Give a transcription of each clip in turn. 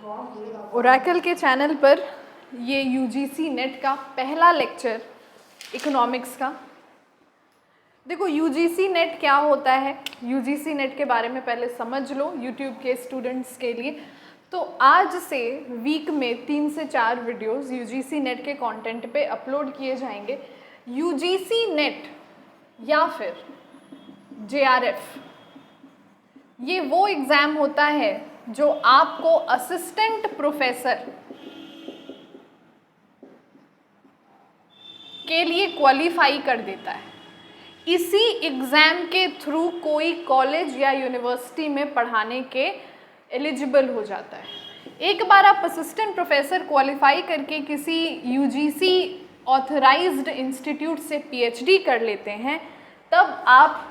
Oracle के channel पर ये यूजीसी नेट का पहला लेक्चर इकोनॉमिक्स का। देखो यूजीसी नेट क्या होता है, यूजीसी नेट के बारे में पहले समझ लो यूट्यूब के स्टूडेंट्स के लिए। तो आज से वीक में 3 से 4 वीडियोस यूजीसी नेट के कंटेंट पे अपलोड किए जाएंगे। यूजीसी नेट या फिर जेआरएफ ये वो एग्ज़ाम होता है जो आपको असिस्टेंट प्रोफेसर के लिए क्वालिफाई कर देता है। इसी एग्ज़ाम के थ्रू कोई कॉलेज या यूनिवर्सिटी में पढ़ाने के एलिजिबल हो जाता है। एक बार आप असिस्टेंट प्रोफेसर क्वालिफाई करके किसी यूजीसी ऑथराइज्ड इंस्टीट्यूट से पीएचडी कर लेते हैं, तब आप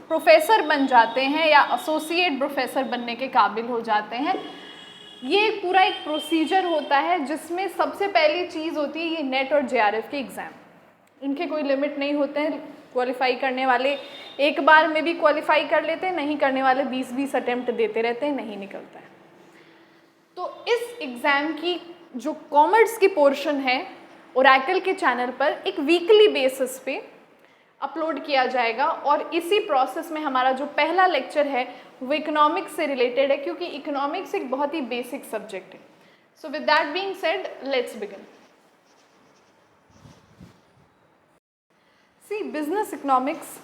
प्रोफेसर बन जाते हैं या एसोसिएट प्रोफेसर बनने के काबिल हो जाते हैं। ये पूरा एक प्रोसीजर होता है जिसमें सबसे पहली चीज़ होती है ये नेट और जेआरएफ के एग्ज़ाम। इनके कोई लिमिट नहीं होते हैं, क्वालिफाई करने वाले एक बार में भी क्वालिफाई कर लेते हैं, नहीं करने वाले 20-20 अटेम्प्ट देते रहते हैं, नहीं निकलता है। तो इस एग्ज़ाम की जो कॉमर्स की पोर्शन है ओरेकल के चैनल पर एक वीकली बेसिस पे अपलोड किया जाएगा और इसी प्रोसेस में हमारा जो पहला लेक्चर है वो इकोनॉमिक्स से रिलेटेड है, क्योंकि इकोनॉमिक्स एक बहुत ही बेसिक सब्जेक्ट है। So with that being said, let's begin. See, business economics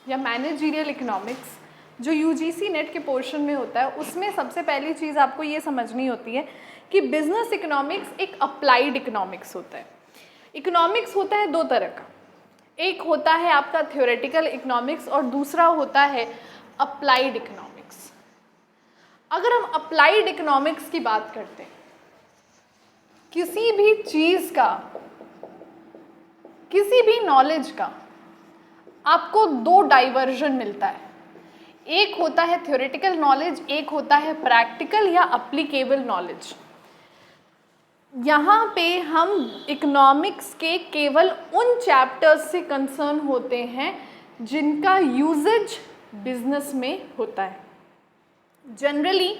या मैनेजरियल इकोनॉमिक्स जो यूजीसी नेट के पोर्शन में होता है, उसमें सबसे पहली चीज़ आपको ये समझनी होती है कि बिजनेस इकोनॉमिक्स एक अप्लाइड इकोनॉमिक्स होता है। इकोनॉमिक्स होता है 2 तरह का, एक होता है आपका थ्योरेटिकल इकोनॉमिक्स और दूसरा होता है अप्लाइड इकोनॉमिक्स। अगर हम अप्लाइड इकोनॉमिक्स की बात करते हैं, किसी भी चीज़ का, किसी भी नॉलेज का आपको 2 डाइवर्जन मिलता है। एक होता है थ्योरेटिकल नॉलेज, एक होता है प्रैक्टिकल या अप्लीकेबल नॉलेज। यहाँ पे हम इकोनॉमिक्स के केवल उन चैप्टर्स से कंसर्न होते हैं जिनका यूजेज बिजनेस में होता है। जनरली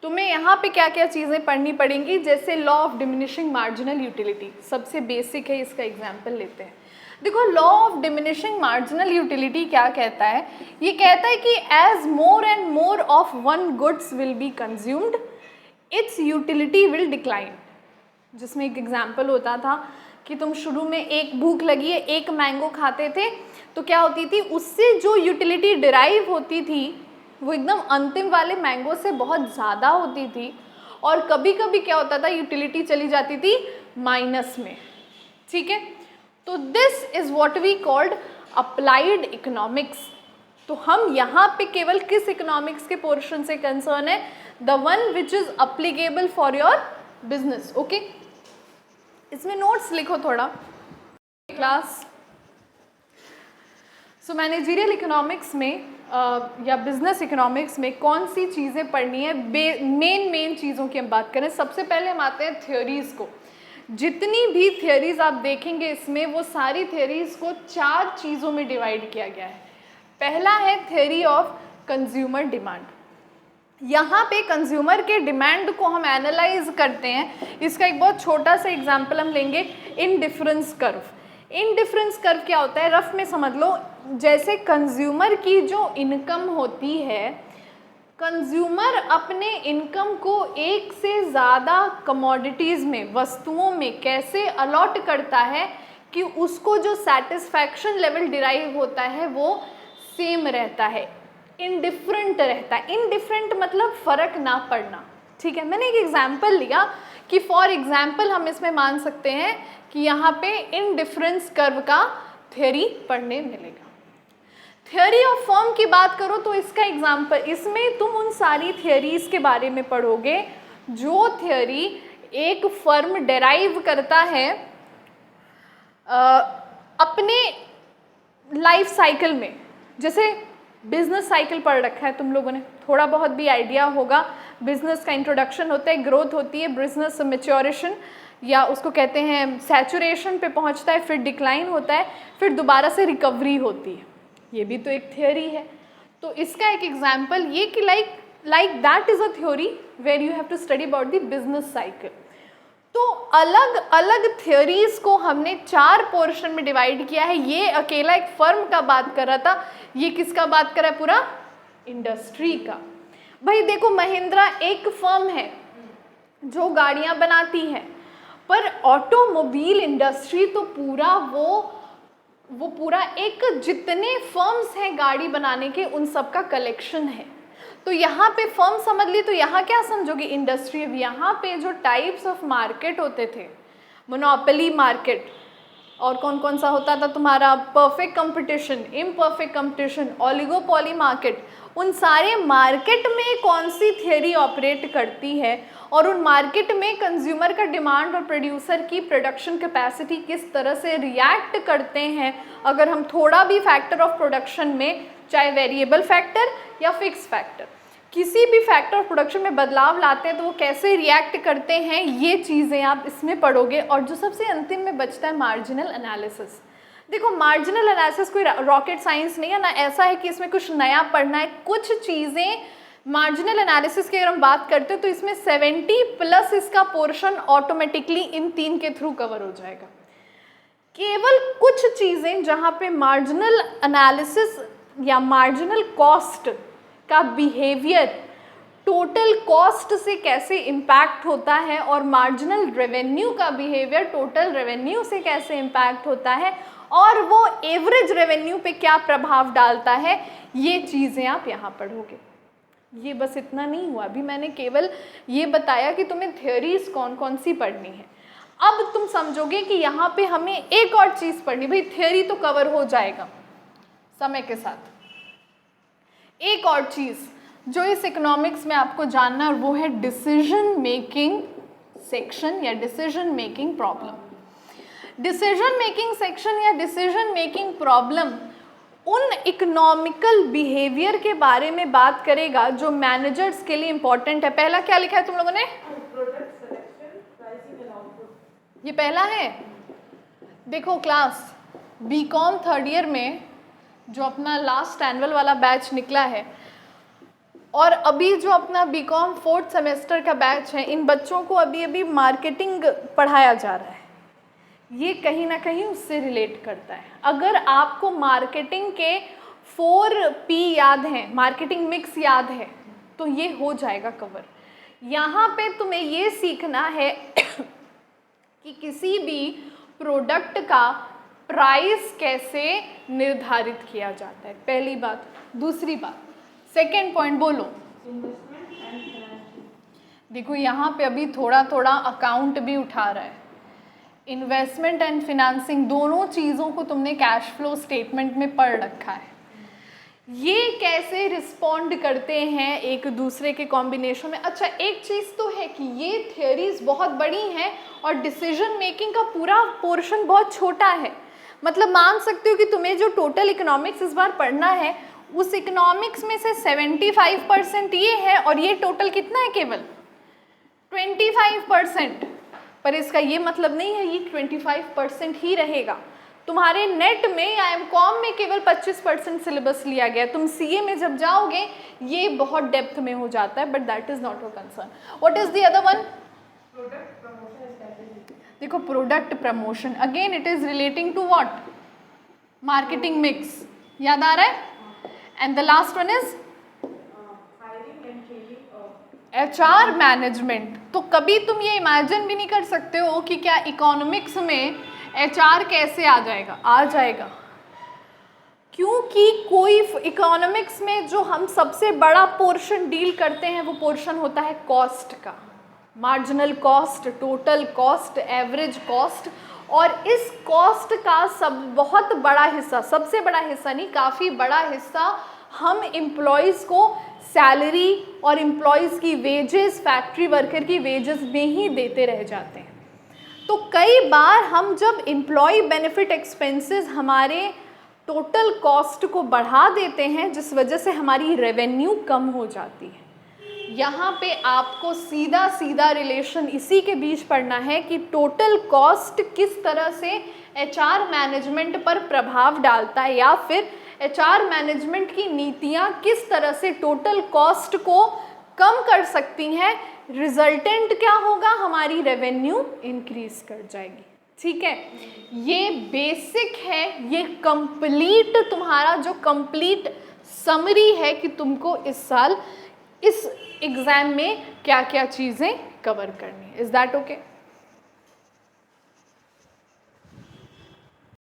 तुम्हें यहाँ पे क्या क्या चीज़ें पढ़नी पड़ेंगी, जैसे law of diminishing marginal utility सबसे बेसिक है, इसका एग्जाम्पल लेते हैं। देखो, law of diminishing marginal utility क्या कहता है? ये कहता है कि as more and more of one goods will be consumed, its utility will decline. जिसमें एक एग्जाम्पल होता था कि तुम शुरू में एक भूख लगी है, एक मैंगो खाते थे, तो क्या होती थी, उससे जो यूटिलिटी डिराइव होती थी वो एकदम अंतिम वाले मैंगो से बहुत ज़्यादा होती थी, और कभी कभी क्या होता था, यूटिलिटी चली जाती थी माइनस में। ठीक है, तो this is what we called applied economics. तो हम यहाँ पे केवल किस इकोनॉमिक्स के पोर्शन से कंसर्न है? The one which is applicable for your business. Okay, इसमें नोट्स लिखो थोड़ा क्लास। सो मैनेजरियल इकोनॉमिक्स में या बिजनेस इकोनॉमिक्स में कौन सी चीज़ें पढ़नी है? मेन चीज़ों की हम बात करें, सबसे पहले हम आते हैं थ्योरीज़ को। जितनी भी थ्योरीज़ आप देखेंगे इसमें, वो सारी थ्योरीज़ को 4 चीज़ों में डिवाइड किया गया है। पहला है थ्योरी ऑफ कंज्यूमर डिमांड। यहाँ पे कंज्यूमर के डिमांड को हम एनालाइज करते हैं। इसका एक बहुत छोटा सा एग्जांपल हम लेंगे, इनडिफरेंस कर्व। इनडिफरेंस कर्व क्या होता है, रफ में समझ लो, जैसे कंज्यूमर की जो इनकम होती है, कंज्यूमर अपने इनकम को एक से ज़्यादा कमोडिटीज़ में, वस्तुओं में कैसे अलॉट करता है कि उसको जो सेटिस्फैक्शन लेवल डिराइव होता है वो सेम रहता है, इनडिफरेंट रहता है। इनडिफरेंट मतलब फ़र्क ना पड़ना। ठीक है, मैंने एक एग्जांपल लिया कि फॉर एग्जांपल हम इसमें मान सकते हैं कि यहाँ पे इनडिफरेंस कर्व का थ्योरी पढ़ने मिलेगा। थ्योरी ऑफ फर्म की बात करो तो इसका एग्जांपल, इसमें तुम उन सारी थ्योरीज़ के बारे में पढ़ोगे जो थ्योरी एक फर्म डेराइव करता है अपने लाइफ साइकिल में। जैसे बिजनेस साइकिल पढ़ रखा है तुम लोगों ने, थोड़ा बहुत भी आइडिया होगा। बिजनेस का इंट्रोडक्शन होता है, ग्रोथ होती है, बिजनेस मैच्योरेशन या उसको कहते हैं सैचुरेशन पे पहुंचता है, फिर डिक्लाइन होता है, फिर दोबारा से रिकवरी होती है। ये भी तो एक थियोरी है। तो इसका एक एग्जांपल ये कि like like that is a theory where you have to study about the business cycle. तो अलग अलग थ्योरीज को हमने 4 पोर्शन में डिवाइड किया है। ये अकेला एक फर्म का बात कर रहा था, ये किसका बात कर रहा है? पूरा इंडस्ट्री का। भाई देखो, महिंद्रा एक फर्म है जो गाड़ियां बनाती है, पर ऑटोमोबाइल इंडस्ट्री तो पूरा वो पूरा एक जितने फर्म्स हैं गाड़ी बनाने के उन सब का कलेक्शन है। तो यहाँ पे फर्म समझ ली, तो यहाँ क्या समझोगे? इंडस्ट्री। अब यहाँ पे जो टाइप्स ऑफ मार्केट होते थे, मोनोपोली मार्केट, और कौन कौन सा होता था तुम्हारा? Perfect competition, imperfect competition, oligopoly market. उन सारे मार्केट में कौन सी थियरी ऑपरेट करती है और उन मार्केट में कंज्यूमर का डिमांड और प्रोड्यूसर की प्रोडक्शन कैपेसिटी किस तरह से रिएक्ट करते हैं अगर हम थोड़ा भी फैक्टर ऑफ प्रोडक्शन में, चाहे वेरिएबल फैक्टर या फिक्स फैक्टर, किसी भी फैक्टर ऑफ प्रोडक्शन में बदलाव लाते हैं तो वो कैसे रिएक्ट करते हैं, ये चीज़ें आप इसमें पढ़ोगे। और जो सबसे अंतिम में बचता है मार्जिनल एनालिसिस। देखो, मार्जिनल एनालिसिस कोई रॉकेट साइंस नहीं है ना, ऐसा है कि इसमें कुछ नया पढ़ना है। कुछ चीज़ें मार्जिनल एनालिसिस की अगर हम बात करते हैं तो इसमें 70+ इसका पोर्शन ऑटोमेटिकली इन 3 के थ्रू कवर हो जाएगा। केवल कुछ चीज़ें जहाँ पे मार्जिनल एनालिसिस या मार्जिनल कॉस्ट का बिहेवियर टोटल कॉस्ट से कैसे इम्पैक्ट होता है और मार्जिनल रेवेन्यू का बिहेवियर टोटल रेवेन्यू से कैसे इम्पैक्ट होता है और वो एवरेज रेवेन्यू पे क्या प्रभाव डालता है, ये चीज़ें आप यहाँ पढ़ोगे। ये बस इतना नहीं हुआ, अभी मैंने केवल ये बताया कि तुम्हें थ्योरीज कौन कौन सी पढ़नी है। अब तुम समझोगे कि यहाँ पे हमें एक और चीज़ पढ़नी। भाई थ्योरी तो कवर हो जाएगा समय के साथ, एक और चीज़ जो इस इकोनॉमिक्स में आपको जानना है वो है डिसीजन मेकिंग सेक्शन या decision making problem. Decision making section या डिसीजन मेकिंग प्रॉब्लम उन इकोनॉमिकल बिहेवियर के बारे में बात करेगा जो मैनेजर्स के लिए इंपॉर्टेंट है। पहला क्या लिखा है तुम लोगों ने? ये पहला है। देखो क्लास बीकॉम 3rd ईयर में जो अपना लास्ट एनुअल वाला बैच निकला है और अभी जो अपना बीकॉम 4th सेमेस्टर का बैच है, इन बच्चों को अभी अभी मार्केटिंग पढ़ाया जा रहा है। ये कहीं ना कहीं उससे रिलेट करता है। अगर आपको मार्केटिंग के 4P याद हैं, मार्केटिंग मिक्स याद है, तो ये हो जाएगा कवर। यहाँ पे तुम्हें ये सीखना है कि किसी भी प्रोडक्ट का प्राइस कैसे निर्धारित किया जाता है, पहली बात। दूसरी बात, सेकेंड पॉइंट बोलो। देखो यहाँ पे अभी थोड़ा थोड़ा अकाउंट भी उठा रहा है। इन्वेस्टमेंट एंड फिनेंसिंग दोनों चीज़ों को तुमने कैश फ्लो स्टेटमेंट में पढ़ रखा है। ये कैसे रिस्पॉन्ड करते हैं एक दूसरे के कॉम्बिनेशन में। अच्छा, एक चीज़ तो है कि ये थियरीज बहुत बड़ी हैं और डिसीजन मेकिंग का पूरा पोर्शन बहुत छोटा है। मतलब मान सकते हो कि तुम्हें जो टोटल इकोनॉमिक्स इस बार पढ़ना है उस इकोनॉमिक्स में से 75% ये है और ये टोटल कितना है? केवल 25%। पर इसका ये मतलब नहीं है ये 25% ही रहेगा। तुम्हारे नेट में या एमकॉम में केवल 25% सिलेबस लिया गया। तुम सीए में जब जाओगे ये बहुत डेप्थ में हो जाता है, but that is not your concern. What is the other one? देखो product promotion, again it is relating to what? Marketing mix. याद आ रहा है? And the last one is HR management. तो कभी तुम ये इमेजिन भी नहीं कर सकते हो कि क्या इकोनॉमिक्स में HR कैसे आ जाएगा। आ जाएगा, क्योंकि कोई इकोनॉमिक्स में जो हम सबसे बड़ा पोर्शन डील करते हैं वो पोर्शन होता है कॉस्ट का। Marginal cost, total cost, average cost. और इस कॉस्ट का बहुत बड़ा हिस्सा, सबसे बड़ा हिस्सा नहीं, काफ़ी बड़ा हिस्सा हम एम्प्लॉयज़ को सैलरी और एम्प्लॉयज़ की वेजेस, फैक्ट्री वर्कर की वेजेस में ही देते रह जाते हैं। तो कई बार हम जब एम्प्लॉय बेनिफिट एक्सपेंसेस हमारे टोटल कॉस्ट को बढ़ा देते हैं जिस वजह से हमारी रेवेन्यू कम हो जाती है। यहाँ पे आपको सीधा सीधा रिलेशन इसी के बीच पढ़ना है कि टोटल कॉस्ट किस तरह से HR मैनेजमेंट पर प्रभाव डालता है या फिर HR मैनेजमेंट की नीतियाँ किस तरह से टोटल कॉस्ट को कम कर सकती हैं, रिजल्टेंट क्या होगा, हमारी रेवेन्यू इंक्रीज कर जाएगी। ठीक है, ये बेसिक है, ये कंप्लीट तुम्हारा जो कंप्लीट समरी है कि तुमको इस साल इस एग्जाम में क्या क्या चीज़ें कवर करनी है। Is that okay?